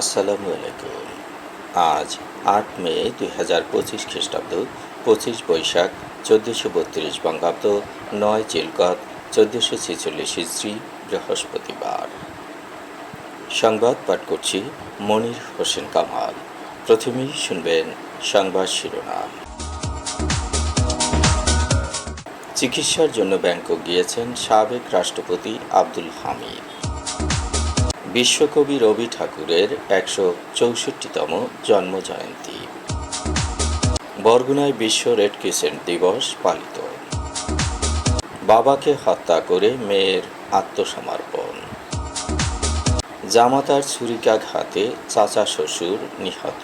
আসসালামু আলাইকুম। আজ ৮ মে ২০২৫ খ্রিস্টাব্দ, ২৫ বৈশাখ ১৪৩২ বঙ্গাব্দ, ৯ চিলকত ১৪৪৬ হিজরি, বৃহস্পতিবার। সংবাদ পাঠ করছি মনির হোসেন কামাল। প্রথমেই শুনবেন সংবাদ শিরোনাম। চিকিৎসার জন্য ব্যাংকক গিয়েছেন সাবেক রাষ্ট্রপতি আব্দুল হামিদ। বিশ্বকবি রবি ঠাকুরের ১৬৪তম জন্মজয়ন্তী। বরগুনায় বিশ্ব রেড ক্রিসেন্ট দিবস পালিত। বাবাকে হত্যা করে মেয়ের আত্মসমর্পণ। জামাতার ছুরিকাঘাতে চাচা শ্বশুর নিহত।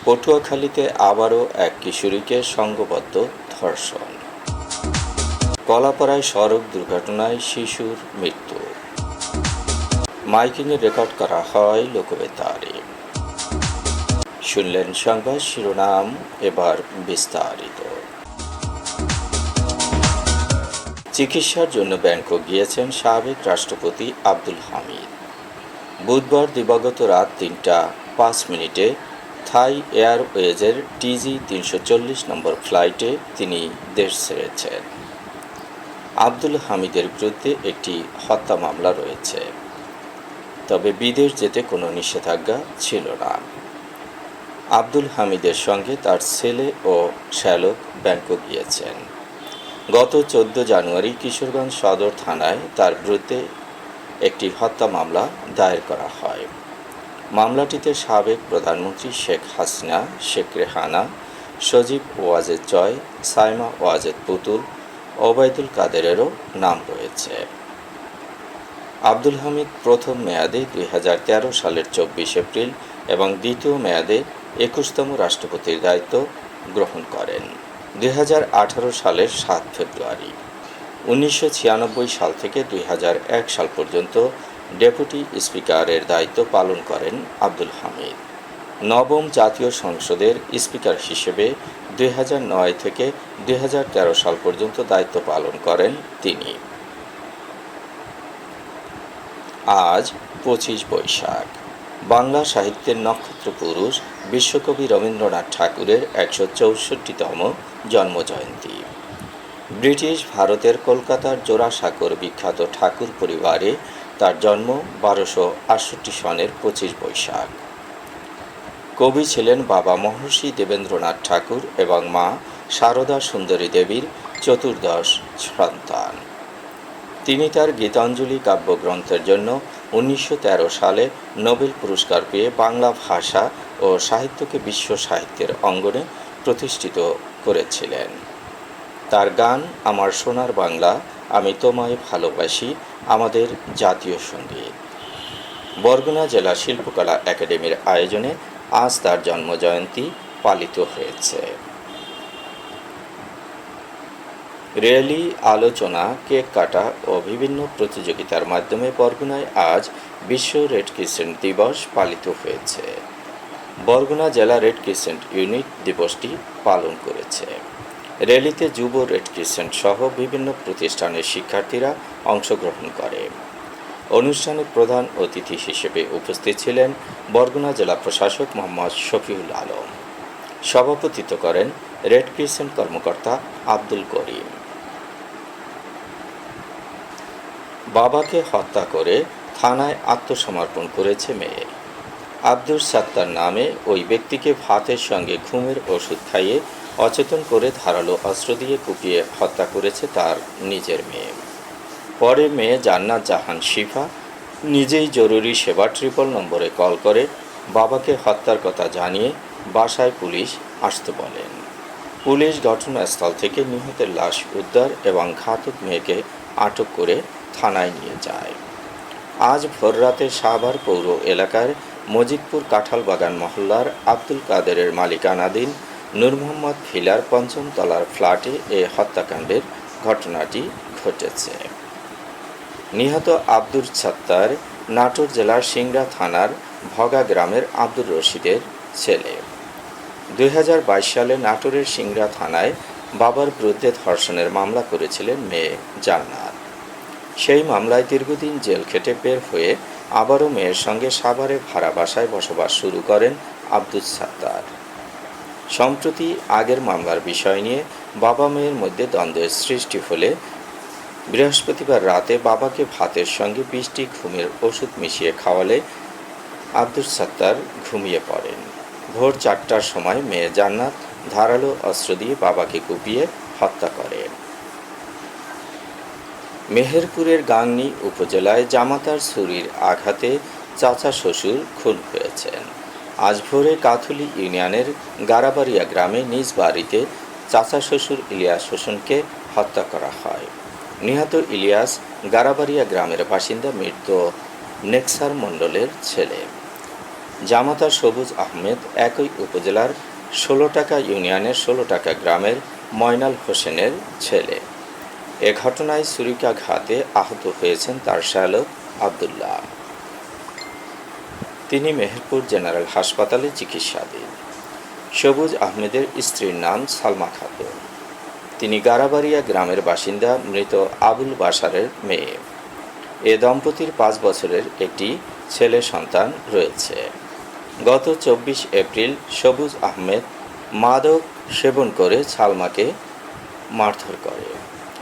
পটুয়াখালীতে আবারও এক কিশোরীকে সংঘবদ্ধ ধর্ষণ। কলাপাড়ায় সড়ক দুর্ঘটনায় শিশুর মৃত্যু। মাইকিংয়ে রেকর্ড করা হয় লোকবেতারে। শুনলেন সংবাদ শিরোনাম, এবার বিস্তারিত। চিকিৎসার জন্য ব্যাংকক গিয়েছেন সাবেক রাষ্ট্রপতি আব্দুল হামিদ। বুধবার দিবাগত রাত ৩টা ৫ মিনিটে থাই এয়ারওয়েজের TG ৩৪০ নম্বর ফ্লাইটে তিনি দেশ ছেড়েছেন। আব্দুল হামিদের বিরুদ্ধে একটি হত্যা মামলা রয়েছে, তবে বিদেশ যেতে কোনো নিষেধাজ্ঞা ছিল না। আব্দুল হামিদের সঙ্গে তার ছেলে ও শ্যালক ব্যাংকক গিয়েছেন। গত ১৪ জানুয়ারি কিশোরগঞ্জ সদর থানায় তার বিরুদ্ধে একটি হত্যা মামলা দায়ের করা হয়। মামলাটিতে সাবেক প্রধানমন্ত্রী শেখ হাসিনা, শেখ রেহানা, সজীব ওয়াজেদ জয়, সাইমা ওয়াজেদ পুতুল, ওবায়দুল কাদেরেরও নাম রয়েছে। আব্দুল হামিদ প্রথম মেয়াদে ২০১৩ সালের ২৪ এপ্রিল এবং দ্বিতীয় মেয়াদে ২১তম রাষ্ট্রপতির দায়িত্ব গ্রহণ করেন ২০১৮ সালের ৭ ফেব্রুয়ারি। ১৯৯৬ সাল থেকে ২০০১ সাল পর্যন্ত ডেপুটি স্পিকারের দায়িত্ব পালন করেন আব্দুল হামিদ। নবম জাতীয় সংসদের স্পিকার হিসেবে ২০০৯ থেকে ২০১৩ সাল পর্যন্ত দায়িত্ব পালন করেন তিনি। আজ ২৫ বৈশাখ, বাংলা সাহিত্যের নক্ষত্র পুরুষ বিশ্বকবি রবীন্দ্রনাথ ঠাকুরের ১৬৪তম জন্মজয়ন্তী। ব্রিটিশ ভারতের কলকাতার জোড়াসাঁকোর বিখ্যাত ঠাকুর পরিবারে তার জন্ম ১২৬৮ সনের ২৫ বৈশাখ। কবি ছিলেন বাবা মহর্ষি দেবেন্দ্রনাথ ঠাকুর এবং মা সারদা সুন্দরী দেবীর চতুর্দশ সন্তান। তিনি তার গীতাঞ্জলি কাব্যগ্রন্থের জন্য ১৯১৩ সালে নোবেল পুরস্কার পেয়ে বাংলা ভাষা ও সাহিত্যকে বিশ্ব সাহিত্যের অঙ্গনে প্রতিষ্ঠিত করেছিলেন। তার গান আমার সোনার বাংলা, আমি তোমায় ভালোবাসি আমাদের জাতীয় সঙ্গীত। বরগুনা জেলা শিল্পকলা একাডেমির আয়োজনে আজ তার জন্মজয়ন্তী পালিত হয়েছে। র্যালি, আলোচনা, কেক কাটা ও বিভিন্ন প্রতিযোগিতার মাধ্যমে বরগুনায় আজ বিশ্ব রেড ক্রিসেন্ট দিবস পালিত হয়েছে। বরগুনা জেলা রেড ক্রিসেন্ট ইউনিট দিবসটি পালন করেছে। র্যালিতে যুব রেড ক্রিসেন্ট সহ বিভিন্ন প্রতিষ্ঠানের শিক্ষার্থীরা অংশগ্রহণ করে। অনুষ্ঠানে প্রধান অতিথি হিসেবে উপস্থিত ছিলেন বরগুনা জেলা প্রশাসক মোহাম্মদ শফিউল আলম। সভাপতিত্ব করেন রেড ক্রিসেন্ট কর্মকর্তা আব্দুল করিম। বাবাকে হত্যা করে থানায় আত্মসমর্পণ করেছে মেয়ে। আব্দুল সাত্তার নামে ওই ব্যক্তিকে ভাতের সঙ্গে ঘুমের ওষুধ খাইয়ে অচেতন করে ধারালো অস্ত্র দিয়ে কুপিয়ে হত্যা করেছে তার নিজের মেয়ে। পরে মেয়ে জান্নাত জাহান শিফা নিজেই জরুরি সেবা ৩০০ নম্বরে কল করে বাবাকে হত্যার কথা জানিয়ে বাসায় পুলিশ আসতে বলেন। পুলিশ ঘটনাস্থল থেকে নিহতের লাশ উদ্ধার এবং ঘাতক মেয়েকে আটক করে থানায় নিয়ে যায়। আজ ভোররাতে সাভার পৌর এলাকার মজিদপুর কাঁঠালবাগান মহল্লার আব্দুল কাদেরের মালিকানাধীন নূর মোহাম্মদ ভিলার ৫ম তলার ফ্ল্যাটে এ হত্যাকাণ্ডের ঘটনাটি ঘটেছে। নিহত আব্দুল সাত্তার নাটোর জেলার সিংড়া থানার ভগা গ্রামের আব্দুর রশিদের ছেলে। ২০২২ সালে নাটোরের সিংড়া থানায় বাবার বিরুদ্ধে ধর্ষণের মামলা করেছিলেন মেয়ে জান্নাত। সেই মামলায় দীর্ঘদিন জেল খেটে বের হয়ে আবারও মেয়ের সঙ্গে সাভারে ভাড়া বাসায় বসবাস শুরু করেন আব্দুস সাত্তার। সম্প্রতি আগের মামলার বিষয় নিয়ে বাবা মেয়ের মধ্যে দ্বন্দ্বের সৃষ্টি হলে বৃহস্পতিবার রাতে বাবাকে ভাতের সঙ্গে 20টি ঘুমের ওষুধ মিশিয়ে খাওয়ালে আব্দুস সাত্তার ঘুমিয়ে পড়েন। ভোর 4টার সময় মেয়ে জান্নাত ধারালো অস্ত্র দিয়ে বাবাকে কুপিয়ে হত্যা করে। মেহেরপুরের গাংনী উপজেলায় জামাতার ছুরির আঘাতে চাচা শ্বশুর খুন হয়েছেন। আজ ভোরে কাথুলি ইউনিয়নের গারাবাড়িয়া গ্রামে নিজ বাড়িতে চাচা শ্বশুর ইলিয়াস হোসেনকে হত্যা করা হয়। নিহত ইলিয়াস গারাবাড়িয়া গ্রামের বাসিন্দা মৃত নেক্সার মণ্ডলের ছেলে। জামাতার সবুজ আহমেদ একই উপজেলার 16 টাকা ইউনিয়নের 16 টাকা গ্রামের ময়নাল হোসেনের ছেলে। এ ঘটনায় ছুরিকাঘাতে আহত হয়েছেন তার শ্যালক আবদুল্লাহ। তিনি মেহেরপুর জেনারেল হাসপাতালে চিকিৎসাধীন। সবুজ আহমেদের স্ত্রীর নাম সালমা খাতুন। তিনি গারাবাড়িয়া গ্রামের বাসিন্দা মৃত আবুল বাশারের মেয়ে। এ দম্পতির 5 বছরের একটি ছেলে সন্তান রয়েছে। গত 24 এপ্রিল সবুজ আহমেদ মাদক সেবন করে সালমাকে মারধর করে।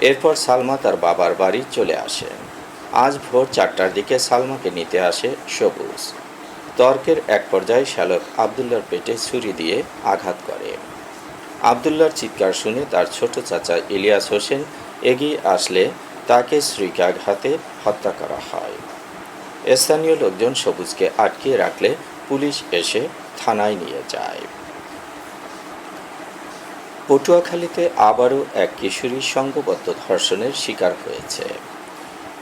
এরপর সালমা তার বাবার বাড়ি চলে আসেন। আজ ভোর 4টার দিকে সালমাকে নিতে আসে সবুজ। তর্কের এক পর্যায়ে শ্যালক আবদুল্লার পেটে ছুরি দিয়ে আঘাত করে। আবদুল্লার চিৎকার শুনে তার ছোট চাচা ইলিয়াস হোসেন এগিয়ে আসলে তাকে ছুরিকাঘাতে হত্যা করা হয়। স্থানীয় লোকজন সবুজকে আটকিয়ে রাখলে পুলিশ এসে থানায় নিয়ে যায়। পটুয়াখালীতে আবারও এক কিশোরী সংঘবদ্ধ ধর্ষণের শিকার হয়েছে।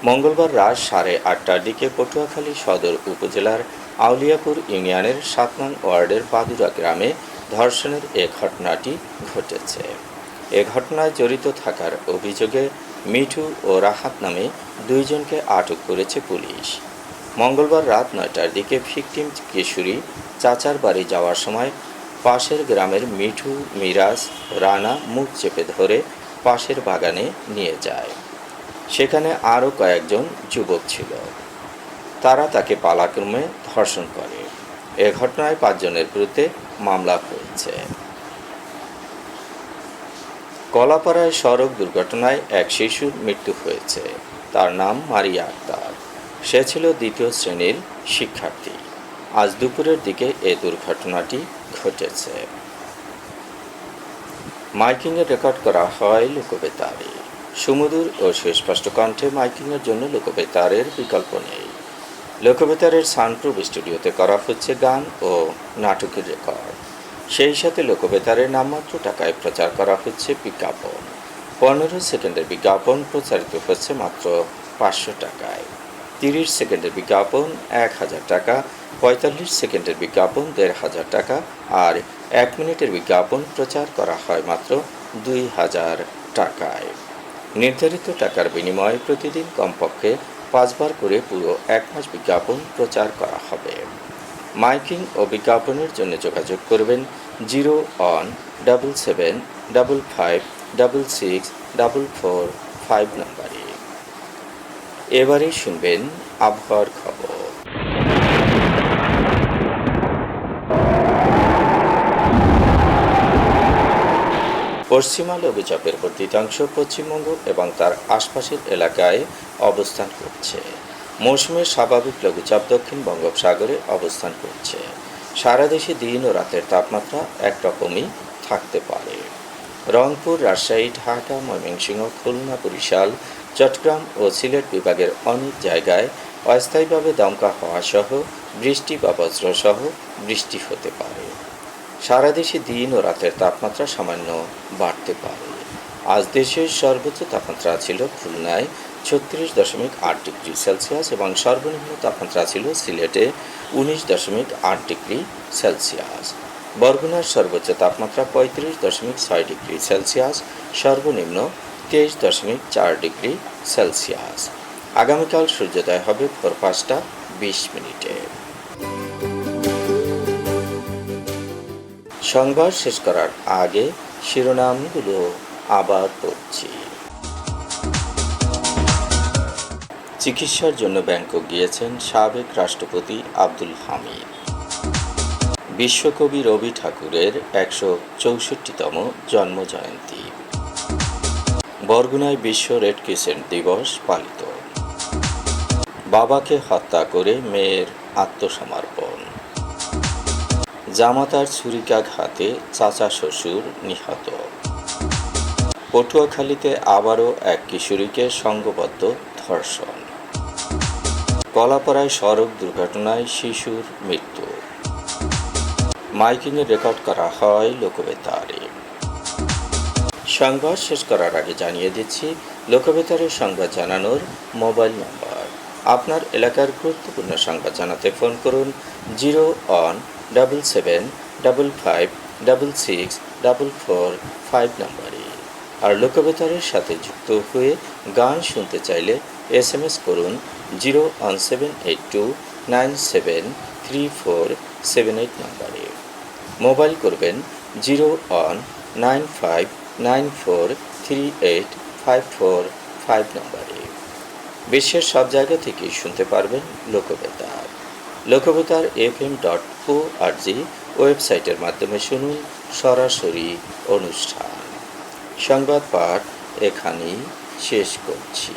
মঙ্গলবার রাত 8:30টার দিকে পটুয়াখালী সদর উপজেলার আউলিয়াপুর ইউনিয়নের 7 নং ওয়ার্ডের বাদুরা গ্রামে ধর্ষণের এ ঘটনাটি ঘটেছে। এ ঘটনায় জড়িত থাকার অভিযোগে মিঠু ও রাহাত নামে 2 জনকে আটক করেছে পুলিশ। মঙ্গলবার রাত 9টার দিকে ভিকটিম কিশোরী চাচার বাড়ি যাওয়ার সময় পাশের গ্রামের মিঠু, মিরাজ, রানা মুখ চেপে ধরে পাশের বাগানে নিয়ে যায়। সেখানে আরও কয়েকজন যুবক ছিল। তারা তাকে পালাক্রমে ধর্ষণ করে। এ ঘটনায় 5 জনের বিরুদ্ধে মামলা হয়েছে। কলাপাড়ায় সড়ক দুর্ঘটনায় এক শিশুর মৃত্যু হয়েছে। তার নাম মারিয়া আক্তার। সে ছিল 2য় শ্রেণীর শিক্ষার্থী। আজ দুপুরের দিকে এ দুর্ঘটনাটি ঘটেছে। মাইকিংয়ে রেকর্ড করা হয় লোকবেতারে। সুমধুর ও সুস্পষ্ট কণ্ঠে মাইকিংয়ের জন্য লোকবেতারের বিকল্প নেই। লোকবেতারের সাউন্ডপ্রুফ স্টুডিওতে করা হচ্ছে গান ও নাটকের রেকর্ড। সেই সাথে লোকবেতারের নামমাত্র টাকায় প্রচার করা হচ্ছে বিজ্ঞাপন। 15 সেকেন্ডের বিজ্ঞাপন প্রচারিত হচ্ছে মাত্র 500 টাকায়। 30 সেকেন্ডের বিজ্ঞাপন 1000 টাকা, 45 সেকেন্ডের বিজ্ঞাপন 1500 টাকা আর 1 মিনিটের বিজ্ঞাপন প্রচার করা হয় মাত্র 2000 টাকায়। নির্ধারিত টাকার বিনিময়ে প্রতিদিন কমপক্ষে 5 বার করে পুরো 1 মাস বিজ্ঞাপন প্রচার করা হবে। মাইকিং ও বিজ্ঞাপনের জন্য যোগাযোগ করবেন 0-1-77-55-66-445 নম্বরে। এবারে শুনবেন আবহাওয়ার খবর। পশ্চিমা লঘুচাপের বর্ধিতাংশ পশ্চিমবঙ্গ এবং তার আশপাশের এলাকায় অবস্থান করছে। মৌসুমের স্বাভাবিক লঘুচাপ দক্ষিণ বঙ্গোপসাগরে অবস্থান করছে। সারা দেশে দিন ও রাতের তাপমাত্রা একরকমই থাকতে পারে। রংপুর, রাজশাহী, ঢাকা, ময়মনসিংহ, খুলনা, বরিশাল, চট্টগ্রাম ও সিলেট বিভাগের অনেক জায়গায় অস্থায়ীভাবে দমকা হওয়া সহ বৃষ্টি বা বজ্রসহ বৃষ্টি হতে পারে। সারা দেশে দিন ও রাতের তাপমাত্রা সামান্য বাড়তে পারে। আজ দেশের সর্বোচ্চ তাপমাত্রা ছিল খুলনায় 36.8 ডিগ্রি সেলসিয়াস এবং সর্বনিম্ন তাপমাত্রা ছিল সিলেটে 19.8 ডিগ্রি সেলসিয়াস। বরগুনার সর্বোচ্চ তাপমাত্রা 35.6 ডিগ্রি সেলসিয়াস, সর্বনিম্ন 23.4 ডিগ্রি সেলসিয়াস। আগামীকাল সূর্যোদয় হবে ভোর 5:20। সংবাদ শেষ করার আগে শিরোনামগুলো আবার পড়ছি। চিকিৎসার জন্য ব্যাংকক গিয়েছেন সাবেক রাষ্ট্রপতি আব্দুল হামিদ। বিশ্বকবি রবি ঠাকুরের ১৬৪তম জন্মজয়ন্তী। বরগুনায় বিশ্ব রেড ক্রিসেন্ট দিবস পালিত। বাবাকে হত্যা করে মেয়ের আত্মসমর্পণ। জামাতার ছুরিকাঘাতে চাচা শ্বশুর নিহত। পটুয়াখালীতে আবারও এক কিশোরীকে সংঘবদ্ধ ধর্ষণ। কলাপাড়ায় সড়ক দুর্ঘটনায় শিশুর মৃত্যু। মাইকিংয়ে রেকর্ড করা হয় লোকবেতারে। সংবাদ শেষ করার আগে জানিয়ে দিচ্ছি লোকবেতারের সংবাদ জানানোর মোবাইল নম্বর। আপনার এলাকার গুরুত্বপূর্ণ সংবাদ জানাতে ফোন করুন 0-177-55-66-445 নম্বরে। আর লোকবেতারের সাথে যুক্ত হয়ে গান শুনতে চাইলে SMS করুন 01782973478 নম্বরে। মোবাইল করবেন 01959438545 নম্বরে। বিশ্বের সব জায়গা থেকেই শুনতে পারবেন লোকবেতার। লোকবেতার FM.org ওয়েবসাইটের মাধ্যমে শুনুন সরাসরি অনুষ্ঠান। সংবাদ পাঠ এখানেই শেষ করছি।